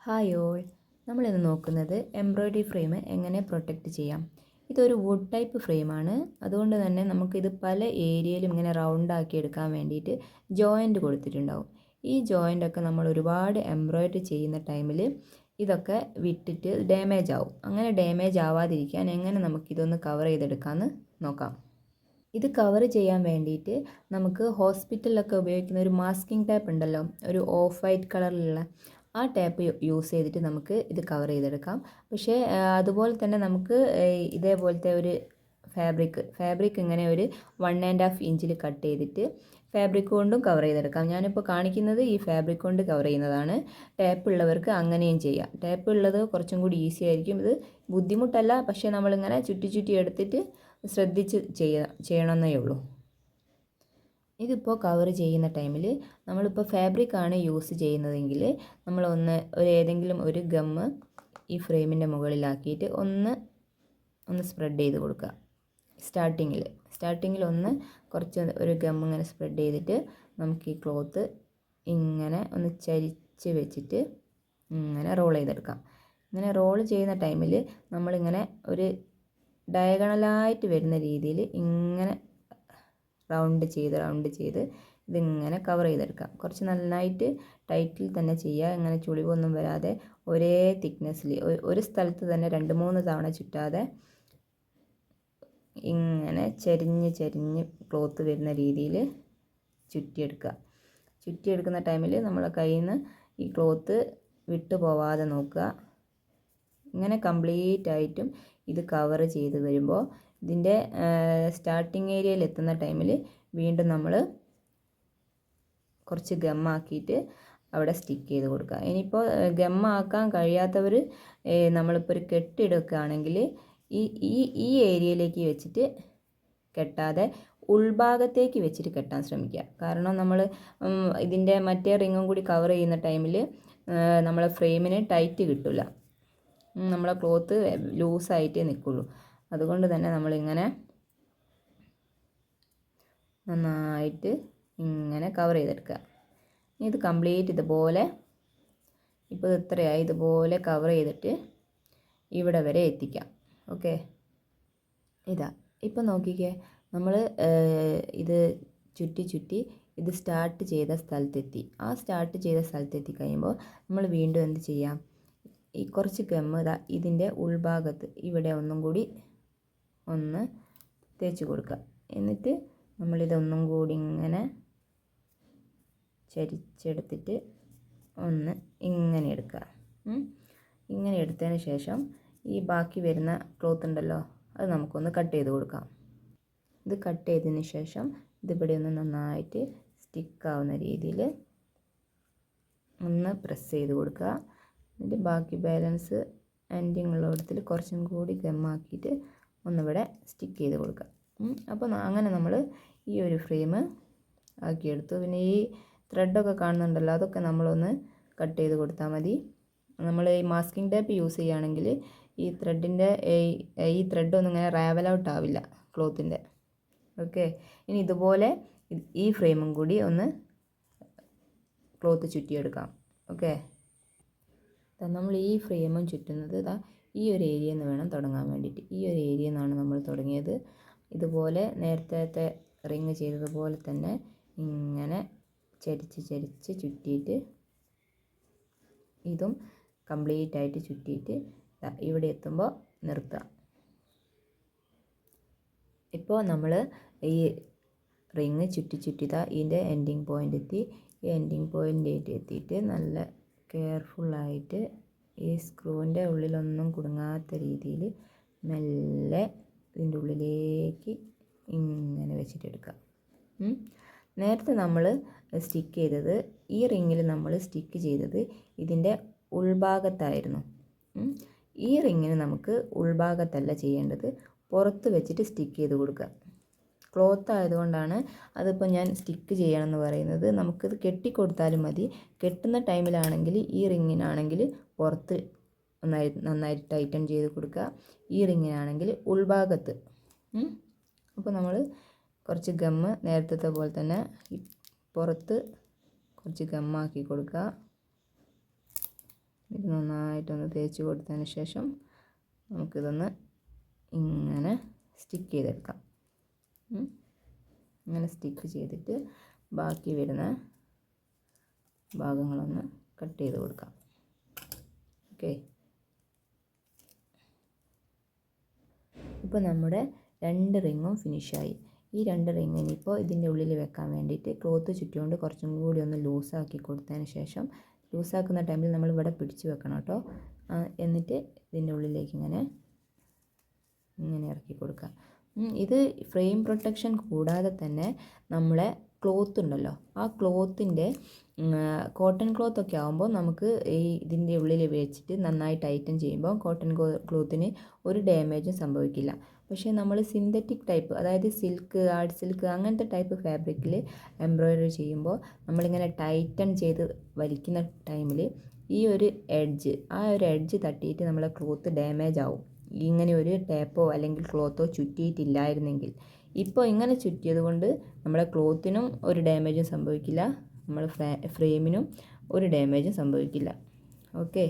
Hi all, നമ്മളിന്ന് നോക്കുന്നത് embroidery frame എങ്ങനെ പ്രൊട്ടക്റ്റ് ചെയ്യാം. ഇതൊരു വുഡ് ടൈപ്പ് ഫ്രെയിമാണ്. അതുകൊണ്ട് തന്നെ നമുക്കിത് പല ഏരിയയിലും ഇങ്ങനെ റൗണ്ടാക്കി എടുക്കാൻ വേണ്ടിയിട്ട് ജോയിൻ്റ് കൊടുത്തിട്ടുണ്ടാവും. ഈ ജോയിൻ്റൊക്കെ നമ്മൾ ഒരുപാട് എംബ്രോയ്ഡറി ചെയ്യുന്ന ടൈമിൽ ഇതൊക്കെ വിട്ടിട്ട് ഡാമേജ് ആവും. അങ്ങനെ ഡാമേജ് ആവാതിരിക്കാൻ എങ്ങനെ നമുക്കിതൊന്ന് കവർ ചെയ്തെടുക്കാമെന്ന് നോക്കാം. ഇത് കവർ ചെയ്യാൻ വേണ്ടിയിട്ട് നമുക്ക് ഹോസ്പിറ്റലിലൊക്കെ ഉപയോഗിക്കുന്ന ഒരു മാസ്കിംഗ് ടേപ്പ് ഉണ്ടല്ലോ, ഒരു ഓഫ് വൈറ്റ് കളറിലുള്ള ആ ടേപ്പ് യൂസ് ചെയ്തിട്ട് നമുക്ക് ഇത് കവർ ചെയ്തെടുക്കാം. പക്ഷേ അതുപോലെ തന്നെ നമുക്ക് ഇതേപോലത്തെ ഒരു ഫാബ്രിക് ഇങ്ങനെ ഒരു 1.5 ഇഞ്ചിൽ കട്ട് ചെയ്തിട്ട് ഫാബ്രിക് കൊണ്ടും കവർ ചെയ്തെടുക്കാം. ഞാനിപ്പോൾ കാണിക്കുന്നത് ഈ ഫാബ്രിക് കൊണ്ട് കവർ ചെയ്യുന്നതാണ്. ടേപ്പ് ഉള്ളവർക്ക് അങ്ങനെയും ചെയ്യാം. ടേപ്പ് ഉള്ളത് കുറച്ചും കൂടി ഈസി ആയിരിക്കും. ഇത് ബുദ്ധിമുട്ടല്ല, പക്ഷേ നമ്മളിങ്ങനെ ചുറ്റി എടുത്തിട്ട് ശ്രദ്ധിച്ച് ചെയ്യണമെന്നേ ഉള്ളൂ. ഇതിപ്പോൾ കവർ ചെയ്യുന്ന ടൈമിൽ നമ്മളിപ്പോൾ ഫാബ്രിക്കാണ് യൂസ് ചെയ്യുന്നതെങ്കിൽ ഏതെങ്കിലും ഒരു ഗമ്മ് ഈ ഫ്രെയിമിൻ്റെ മുകളിലാക്കിയിട്ട് ഒന്ന് സ്പ്രെഡ് ചെയ്ത് കൊടുക്കുക. സ്റ്റാർട്ടിങ്ങിൽ കുറച്ച് ഒരു ഗം ഇങ്ങനെ സ്പ്രെഡ് ചെയ്തിട്ട് നമുക്ക് ഈ ക്ലോത്ത് ഇങ്ങനെ ഒന്ന് ചരിച്ച് വെച്ചിട്ട് ഇങ്ങനെ റോൾ ചെയ്തെടുക്കാം. ഇങ്ങനെ റോൾ ചെയ്യുന്ന ടൈമിൽ നമ്മളിങ്ങനെ ഒരു ഡയഗണലായിട്ട് വരുന്ന രീതിയിൽ ഇങ്ങനെ റൗണ്ട് ചെയ്ത് ഇതിങ്ങനെ കവർ ചെയ്തെടുക്കാം. കുറച്ച് നന്നായിട്ട് ടൈറ്റിൽ തന്നെ ചെയ്യുക. ഇങ്ങനെ ചുളിവൊന്നും വരാതെ ഒരേ തിക്നെസ്സിൽ ഒരു സ്ഥലത്ത് തന്നെ 2-3 തവണ ചുറ്റാതെ ഇങ്ങനെ ചരിഞ്ഞ് ക്ലോത്ത് വരുന്ന രീതിയിൽ ചുറ്റിയെടുക്കുന്ന ടൈമിൽ നമ്മളെ കയ്യിൽ നിന്ന് ഈ ക്ലോത്ത് വിട്ടു പോവാതെ നോക്കുക. ഇങ്ങനെ കംപ്ലീറ്റ് ആയിട്ടും ഇത് കവർ ചെയ്ത് വരുമ്പോൾ ഇതിൻ്റെ സ്റ്റാർട്ടിങ് ഏരിയയിൽ എത്തുന്ന ടൈമിൽ വീണ്ടും നമ്മൾ കുറച്ച് ഗമ്മാക്കിയിട്ട് അവിടെ സ്റ്റിക്ക് ചെയ്ത് കൊടുക്കുക. ഇനിയിപ്പോൾ ഗമ്മാക്കാൻ കഴിയാത്തവർ നമ്മളിപ്പോൾ ഒരു കെട്ടിടുകയാണെങ്കിൽ ഈ ഏരിയയിലേക്ക് വെച്ചിട്ട് കെട്ടാതെ ഉൾഭാഗത്തേക്ക് വെച്ചിട്ട് കെട്ടാൻ ശ്രമിക്കുക. കാരണം നമ്മൾ ഇതിൻ്റെ മറ്റേ റിങ്ങും കൂടി കവർ ചെയ്യുന്ന ടൈമിൽ നമ്മളെ ഫ്രെയിമിന് ടൈറ്റ് കിട്ടില്ല. നമ്മളെ ക്ലോത്ത് ലൂസായിട്ടേ നിൽക്കുള്ളൂ. അതുകൊണ്ട് തന്നെ നമ്മളിങ്ങനെ നന്നായിട്ട് ഇങ്ങനെ കവർ ചെയ്തെടുക്കുക. ഇത് കംപ്ലീറ്റ് ഇതുപോലെ ഇപ്പോൾ ഇത്രയായി ഇതുപോലെ കവർ ചെയ്തിട്ട് ഇവിടെ വരെ എത്തിക്കാം. ഓക്കെ, ഇപ്പം നോക്കിക്കേ, നമ്മൾ ഇത് ചുറ്റി ഇത് സ്റ്റാർട്ട് ചെയ്ത സ്ഥലത്തെത്തി. ആ സ്റ്റാർട്ട് ചെയ്ത സ്ഥലത്തെത്തി കഴിയുമ്പോൾ നമ്മൾ വീണ്ടും എന്ത് ചെയ്യാം, ഈ കുറച്ച് ഗമ്മ് ഇതിൻ്റെ ഉൾഭാഗത്ത് ഇവിടെ ഒന്നും കൂടി ഒന്ന് തേച്ച് കൊടുക്കുക. എന്നിട്ട് നമ്മളിതൊന്നും കൂടി ഇങ്ങനെ ചരിച്ചെടുത്തിട്ട് ഒന്ന് ഇങ്ങനെ എടുക്കുക. ഇങ്ങനെ എടുത്തതിന് ശേഷം ഈ ബാക്കി വരുന്ന ക്ലോത്ത് ഉണ്ടല്ലോ, അത് നമുക്കൊന്ന് കട്ട് ചെയ്ത് കൊടുക്കാം. ഇത് കട്ട് ചെയ്തതിന് ശേഷം ഇതിവിടെ ഒന്ന് നന്നായിട്ട് സ്റ്റിക്കാവുന്ന രീതിയിൽ ഒന്ന് പ്രസ് ചെയ്ത് കൊടുക്കുക. എന്നിട്ട് ബാക്കി ബാലൻസ് എൻഡിങ് ഉള്ളിടത്തിൽ കുറച്ചും കൂടി ഗമ്മാക്കിയിട്ട് ഒന്നിവിടെ സ്റ്റിക്ക് ചെയ്ത് കൊടുക്കുക. അപ്പോൾ അങ്ങനെ നമ്മൾ ഈ ഒരു ഫ്രെയിം ആക്കിയെടുത്തു. പിന്നെ ഈ ത്രെഡൊക്കെ കാണുന്നുണ്ടല്ലോ, അതൊക്കെ നമ്മളൊന്ന് കട്ട് ചെയ്ത് കൊടുത്താൽ മതി. നമ്മൾ ഈ മാസ്കിംഗ് ടേപ്പ് യൂസ് ചെയ്യുകയാണെങ്കിൽ ഈ ത്രെഡൊന്നും ഇങ്ങനെ റാവൽ ഔട്ട് ആവില്ല ക്ലോത്തിൻ്റെ. ഓക്കെ, ഇനി ഇതുപോലെ ഈ ഫ്രെയിമും കൂടി ഒന്ന് ക്ലോത്ത് ചുറ്റിയെടുക്കാം. ഓക്കെ, നമ്മൾ ഈ ഫ്രെയിമും ചുറ്റുന്നത് ഈ ഒരു ഏരിയയിൽ നിന്ന് വേണം തുടങ്ങാൻ വേണ്ടിയിട്ട്. ഈ ഒരു ഏരിയയിൽ നിന്നാണ് നമ്മൾ തുടങ്ങിയത്. ഇതുപോലെ നേരത്തെ റിങ് ചെയ്തതുപോലെ തന്നെ ഇങ്ങനെ ചരിച്ച് ചുറ്റിയിട്ട് ഇതും കംപ്ലീറ്റ് ആയിട്ട് ചുറ്റിയിട്ട് ഇവിടെ എത്തുമ്പോൾ നിർത്തുക. ഇപ്പോൾ നമ്മൾ ഈ റിങ് ചുറ്റി ഇതിൻ്റെ എൻഡിങ് പോയിൻ്റ് എത്തി. ഈ എൻഡിങ് പോയിൻ്റ് എത്തിയിട്ട് നല്ല കെയർഫുള്ളായിട്ട് ഈ സ്ക്രൂവിൻ്റെ ഉള്ളിലൊന്നും കുടുങ്ങാത്ത രീതിയിൽ മെല്ലെ ഇതിൻ്റെ ഉള്ളിലേക്ക് ഇങ്ങനെ വെച്ചിട്ടെടുക്കുക. നേരത്തെ നമ്മൾ സ്റ്റിക്ക് ചെയ്തത്, ഈ റിങ്ങിൽ നമ്മൾ സ്റ്റിക്ക് ചെയ്തത് ഇതിൻ്റെ ഉൾഭാഗത്തായിരുന്നു. ഈ റിങ്ങിന് നമുക്ക് ഉൾഭാഗത്തല്ല ചെയ്യേണ്ടത്, പുറത്ത് വെച്ചിട്ട് സ്റ്റിക്ക് ചെയ്ത് കൊടുക്കുക. ക്ലോത്ത് ആയതുകൊണ്ടാണ് അതിപ്പോൾ ഞാൻ സ്റ്റിക്ക് ചെയ്യണമെന്ന് പറയുന്നത്. നമുക്കിത് കെട്ടിക്കൊടുത്താലും മതി. കെട്ടുന്ന ടൈമിലാണെങ്കിൽ ഈ റിങ്ങിനാണെങ്കിൽ പുറത്ത് നന്നായിട്ട് ടൈറ്റൻ ചെയ്ത് കൊടുക്കുക. ഈ റിങ്ങിനാണെങ്കിൽ ഉൾഭാഗത്ത്. അപ്പോൾ നമ്മൾ കുറച്ച് ഗമ്മ് നേരത്തെ പോലെ തന്നെ പുറത്ത് കുറച്ച് ഗമ്മാക്കി കൊടുക്കുക. ഇത് നന്നായിട്ടൊന്ന് തേച്ച് കൊടുത്തതിന് ശേഷം നമുക്കിതൊന്ന് ഇങ്ങനെ സ്റ്റിക്ക് ചെയ്തെടുക്കാം. ഇങ്ങനെ സ്റ്റിക്ക് ചെയ്തിട്ട് ബാക്കി വരുന്ന ഭാഗങ്ങളൊന്ന് കട്ട് ചെയ്ത് കൊടുക്കാം. ഓക്കെ, ഇപ്പോൾ നമ്മുടെ 2 റിങ്ങും ഫിനിഷായി. ഈ 2 റിങ് ഇനിയിപ്പോൾ ഇതിൻ്റെ ഉള്ളിൽ വെക്കാൻ വേണ്ടിയിട്ട് ക്ലോത്ത് ചുറ്റിക്കൊണ്ട് കുറച്ചും കൂടി ഒന്ന് ലൂസാക്കി കൊടുത്തതിന് ശേഷം, ലൂസാക്കുന്ന ടൈമിൽ നമ്മൾ ഇവിടെ പിടിച്ച് വെക്കണം കേട്ടോ. എന്നിട്ട് ഇതിൻ്റെ ഉള്ളിലേക്ക് ഇങ്ങനെ ഇറക്കി കൊടുക്കുക. ഇത് ഫ്രെയിം പ്രൊട്ടക്ഷൻ കൂടാതെ തന്നെ നമ്മളെ ക്ലോത്ത് ഉണ്ടല്ലോ, ആ ക്ലോത്തിൻ്റെ കോട്ടൺ ക്ലോത്തൊക്കെ ആകുമ്പോൾ നമുക്ക് ഈ ഇതിൻ്റെ ഉള്ളിൽ വെച്ചിട്ട് നന്നായി ടൈറ്റൻ ചെയ്യുമ്പോൾ കോട്ടൺ ക്ലോത്തിന് ഒരു ഡാമേജും സംഭവിക്കില്ല. പക്ഷേ നമ്മൾ സിന്തറ്റിക് ടൈപ്പ്, അതായത് സിൽക്ക്, ആർട്ട് സിൽക്ക് അങ്ങനത്തെ ടൈപ്പ് ഫാബ്രിക്കിൽ എംബ്രോയ്ഡറി ചെയ്യുമ്പോൾ നമ്മളിങ്ങനെ ടൈറ്റൻ ചെയ്ത് വലിക്കുന്ന ടൈമിൽ ഈ ഒരു എഡ്ജ് തട്ടിയിട്ട് നമ്മളെ ക്ലോത്ത് ഡാമേജ് ആവും. ഇങ്ങനെ ഒരു ടേപ്പോ അല്ലെങ്കിൽ ക്ലോത്തോ ചുറ്റിയിട്ടില്ലായിരുന്നെങ്കിൽ. ഇപ്പോൾ ഇങ്ങനെ ചുറ്റിയത് കൊണ്ട് നമ്മളെ ക്ലോത്തിനും ഒരു ഡാമേജും സംഭവിക്കില്ല, നമ്മൾ ഫ്രെയിമിനും ഒരു ഡാമേജും സംഭവിക്കില്ല. ഓക്കെ,